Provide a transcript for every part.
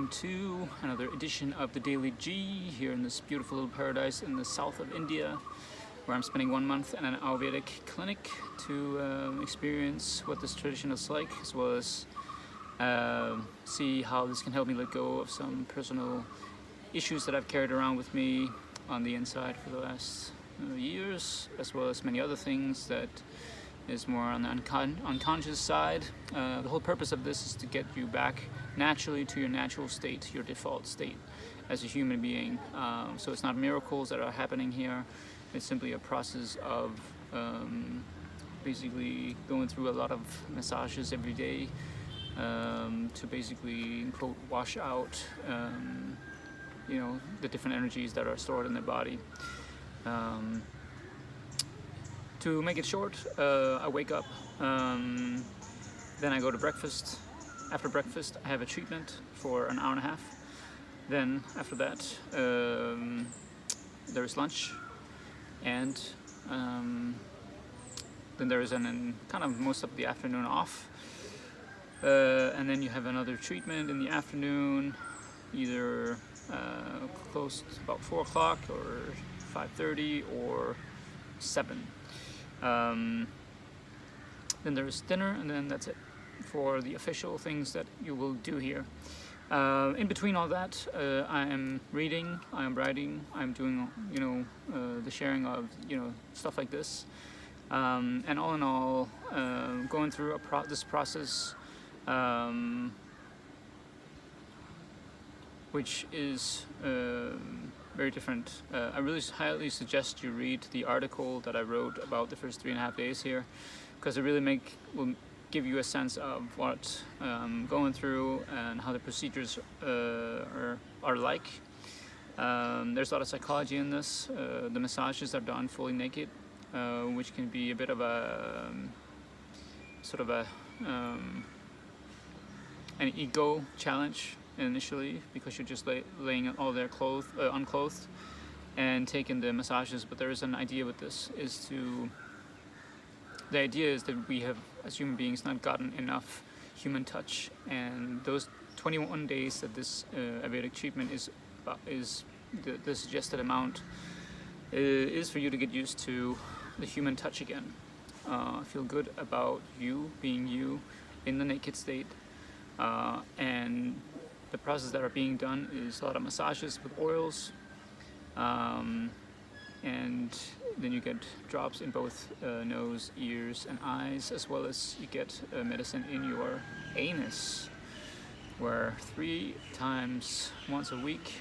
welcome to another edition of the DailyG here in this beautiful little paradise in the south of India, where I'm spending 1 month in an Ayurvedic clinic to experience what this tradition is like, as well as see how this can help me let go of some personal issues that I've carried around with me on the inside for the last years, as well as many other things that is more on the unconscious side. The whole purpose of this is to get you back naturally to your natural state, your default state as a human being. So it's not miracles that are happening here. It's simply a process of basically going through a lot of massages every day to basically, quote, wash out the different energies that are stored in the body. To make it short, I wake up, then I go to breakfast. After breakfast, I have a treatment for an hour and a half. Then after that, there is lunch, and then there is kind of most of the afternoon off. And then you have another treatment in the afternoon, either close to about 4 o'clock or 5:30 or 7. Then there's dinner, and then that's it for the official things that you will do here. In between all that, I am reading, I am writing, I'm doing, the sharing of, stuff like this. And all in all, going through this process, which is very different. I really highly suggest you read the article that I wrote about the first 3.5 days here, because it really will give you a sense of what I'm going through and how the procedures are like. There's a lot of psychology in this. The massages are done fully naked, which can be a bit of a an ego challenge initially, because you're just laying all there unclothed and taking the massages. But there is an idea with this, the idea is that we have, as human beings, not gotten enough human touch, and those 21 days that this Ayurvedic treatment is the suggested amount is for you to get used to the human touch again. Feel good about you being you in the naked state, and the process that are being done is a lot of massages with oils, and then you get drops in both nose, ears, and eyes, as well as you get medicine in your anus, where 3 times once a week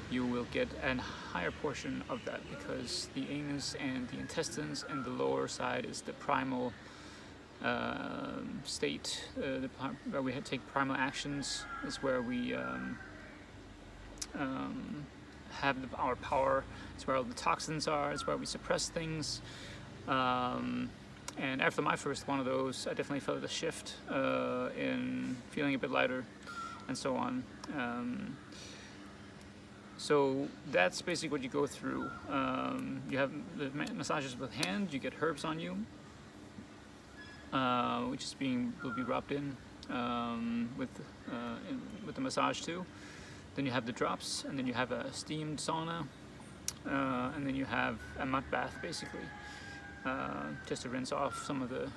you will get a higher portion of that, because the anus and the intestines and the lower side is the primal state, where we take primal actions, is where we have our power. It's where all the toxins are. It's where we suppress things. And after my first one of those, I definitely felt a shift in feeling a bit lighter, and so on. So that's basically what you go through. You have the massages with hand. You get herbs on you, which will be rubbed in with the massage too. Then you have the drops, and then you have a steamed sauna, and then you have a mud bath, basically, just to rinse off some of the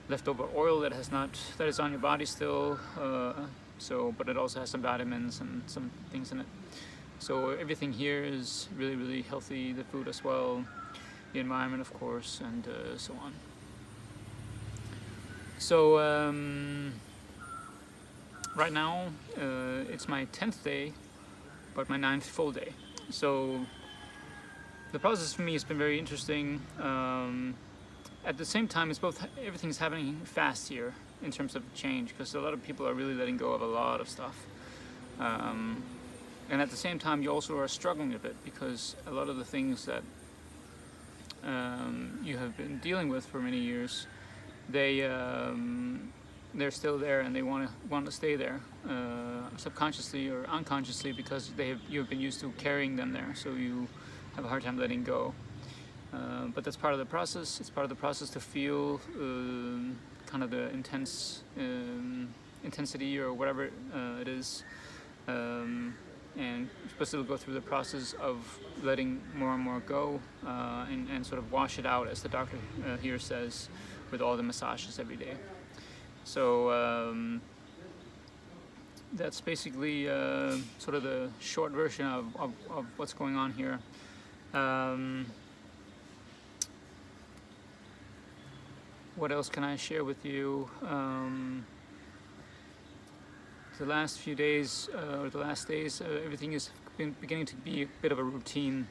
leftover oil that is on your body still. But it also has some vitamins and some things in it. So everything here is really, really healthy. The food as well, the environment, of course, and so on. So right now it's my 10th day, but my 9th full day. So the process for me has been very interesting. At the same time, everything's happening fast here in terms of change, because a lot of people are really letting go of a lot of stuff. And at the same time, you also are struggling a bit, because a lot of the things that you have been dealing with for many years, they're still there, and they want to stay there, subconsciously or unconsciously, because you've been used to carrying them there, so you have a hard time letting go. But that's part of the process. It's part of the process to feel kind of the intense intensity or whatever it is. And you're supposed to go through the process of letting more and more go, and sort of wash it out, as the doctor here says, with all the massages every day. So that's basically sort of the short version of what's going on here. What else can I share with you? The last few days, or the last days, everything is beginning to be a bit of a routine.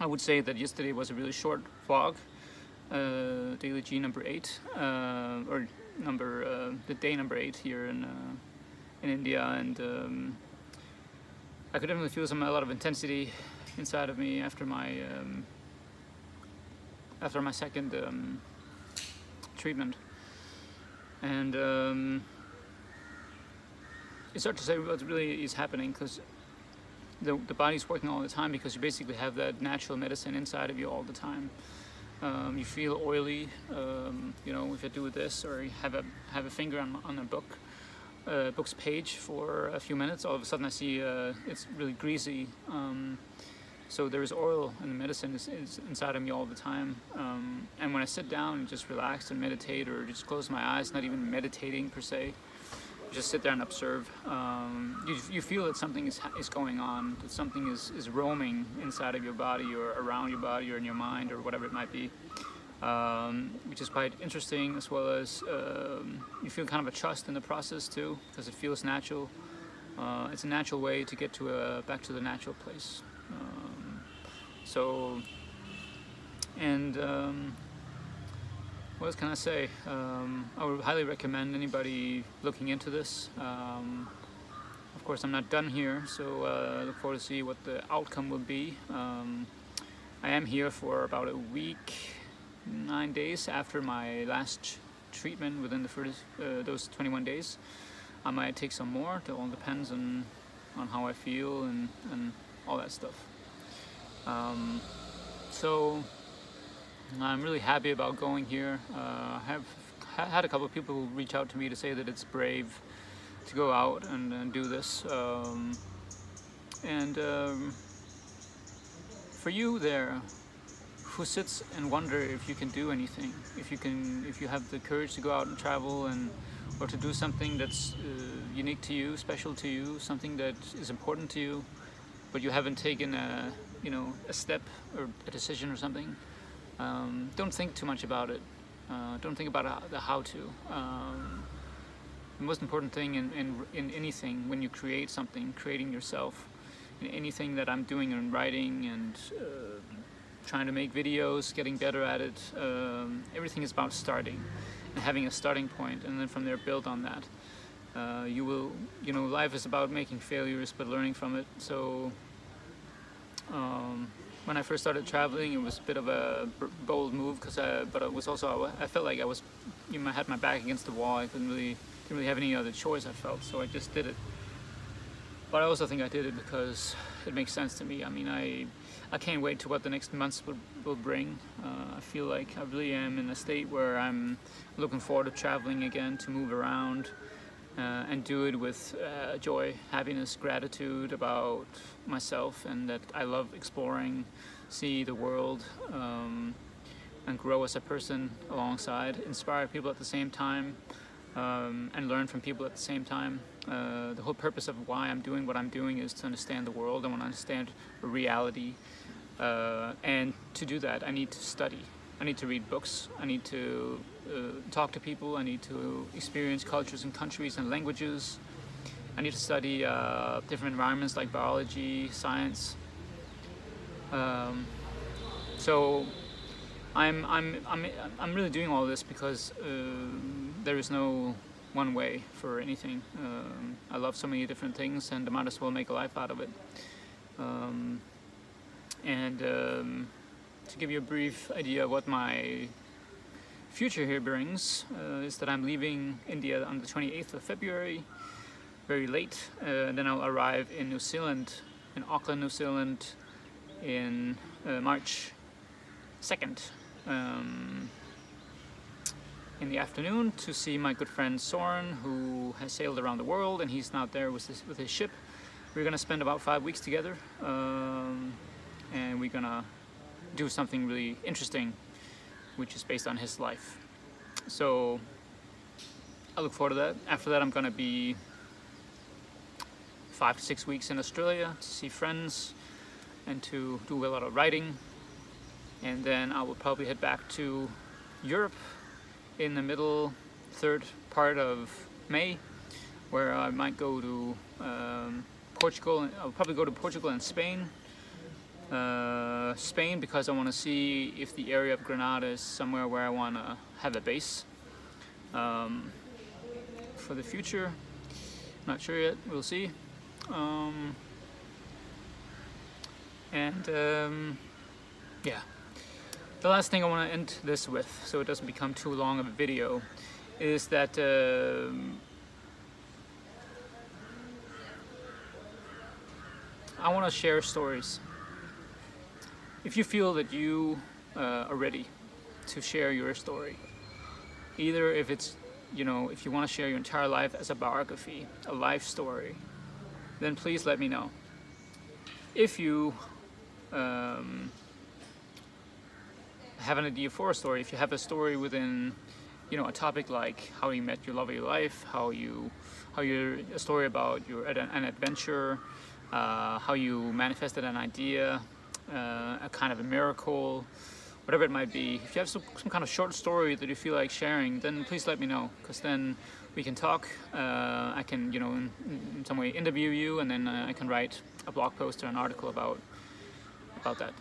I would say that yesterday was a really short vlog, DailyG number 8, or the day number 8 here in India, and I could definitely feel a lot of intensity inside of me after my second treatment, and it's hard to say what really is happening, because the body's working all the time, because you basically have that natural medicine inside of you all the time. You feel oily, if you do this, or you have a finger on a book's page for a few minutes, all of a sudden I see it's really greasy. So there is oil, and the medicine is inside of me all the time. And when I sit down and just relax and meditate, or just close my eyes, not even meditating per se, just sit there and observe, you feel that something is going on, that something is roaming inside of your body, or around your body, or in your mind, or whatever it might be, which is quite interesting, as well as you feel kind of a trust in the process too, because it feels natural. It's a natural way to get back to the natural place. What else can I say? I would highly recommend anybody looking into this. Of course, I'm not done here, so I look forward to see what the outcome will be. I am here for about a week, 9 days after my last treatment. Within the first those 21 days, I might take some more. It all depends on how I feel and all that stuff. So I'm really happy about going here. I have had a couple of people reach out to me to say that it's brave to go out and do this. For you there, who sits and wonder if you can do anything, if you have the courage to go out and travel, or to do something that's unique to you, special to you, something that is important to you, but you haven't taken a step or a decision or something. Don't think too much about it. Don't think about the how to. The most important thing in anything, when you create something, creating yourself, in anything that I'm doing in writing and trying to make videos, getting better at it, everything is about starting and having a starting point, and then from there build on that. Life is about making failures but learning from it. So when I first started traveling, it was a bit of a bold move, but it was also, I felt like I had my back against the wall. I didn't really have any other choice, I felt, so I just did it. But I also think I did it because it makes sense to me. I mean, I can't wait to what the next months will bring. I feel like I really am in a state where I'm looking forward to traveling again, to move around, and do it with joy, happiness, gratitude about myself, and that I love exploring, see the world, and grow as a person alongside, inspire people at the same time, and learn from people at the same time. The whole purpose of why I'm doing what I'm doing is to understand the world. I want to understand reality, and to do that I need to study. I need to read books. I need to talk to people. I need to experience cultures and countries and languages. I need to study different environments like biology, science. So I'm really doing all this because there is no one way for anything. I love so many different things, and I might as well make a life out of it. To give you a brief idea of what my future here brings, is that I'm leaving India on the 28th of February, very late, and then I'll arrive in New Zealand, in Auckland, New Zealand, in March 2nd. in the afternoon to see my good friend Soren, who has sailed around the world, and he's not there with his ship. We're gonna spend about 5 weeks together, and we're gonna do something really interesting, which is based on his life. So I look forward to that. After that, I'm gonna be 5 to 6 weeks in Australia to see friends and to do a lot of writing. And then I will probably head back to Europe in the middle, third part of May, where I might go to Portugal. I'll probably go to Portugal and Spain. Spain because I want to see if the area of Granada is somewhere where I want to have a base for the future. Not sure yet, we'll see. Yeah. The last thing I want to end this with, so it doesn't become too long of a video, is that I want to share stories. If you feel that you are ready to share your story, either if it's, if you want to share your entire life as a biography, a life story, then please let me know. If you have an idea for a story, if you have a story within, a topic like how you met your love of your life, a story about an adventure, how you manifested an idea, a kind of a miracle, whatever it might be. If you have some kind of short story that you feel like sharing, then please let me know, because then we can talk. I can, in some way interview you, and then I can write a blog post or an article about that.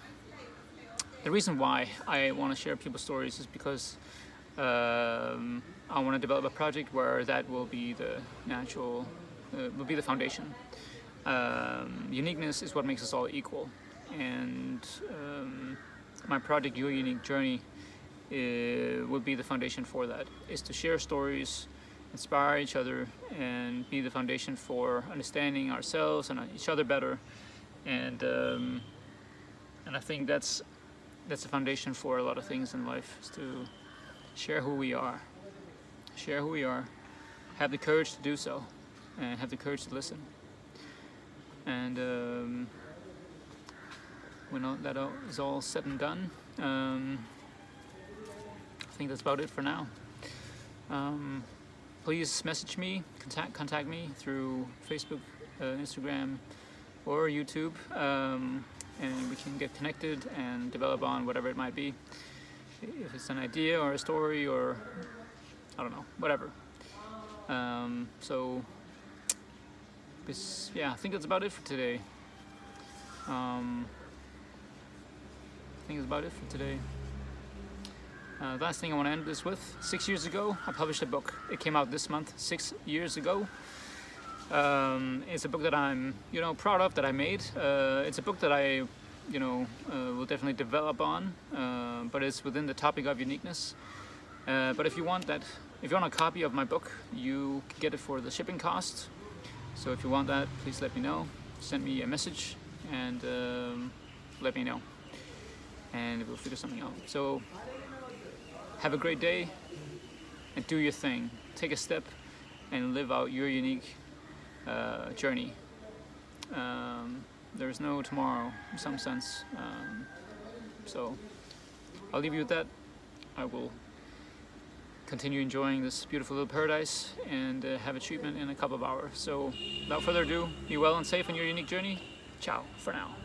The reason why I want to share people's stories is because I want to develop a project where that will be the will be the foundation. Uniqueness is what makes us all equal, and my project, Your Unique Journey, will be the foundation for that. Is to share stories, inspire each other, and be the foundation for understanding ourselves and each other better. And I think that's the foundation for a lot of things in life, is to share who we are. Share who we are. Have the courage to do so, and have the courage to listen. And when that is all said and done, I think that's about it for now. Please message me, contact me through Facebook, Instagram, or YouTube, and we can get connected and develop on whatever it might be. If it's an idea or a story or, I don't know, whatever. I think that's about it for today. The last thing I want to end this with, 6 years ago, I published a book. It came out this month, 6 years ago. It's a book that I'm, proud of, that I made. It's a book that I, will definitely develop on, but it's within the topic of uniqueness. But if you want a copy of my book, you can get it for the shipping cost. So if you want that, please let me know. Send me a message and let me know, and we'll figure something out. So have a great day and do your thing. Take a step and live out your unique journey. There's no tomorrow in some sense. So I'll leave you with that. I will continue enjoying this beautiful little paradise and have a treatment in a couple of hours. So without further ado, be well and safe on your unique journey. Ciao for now.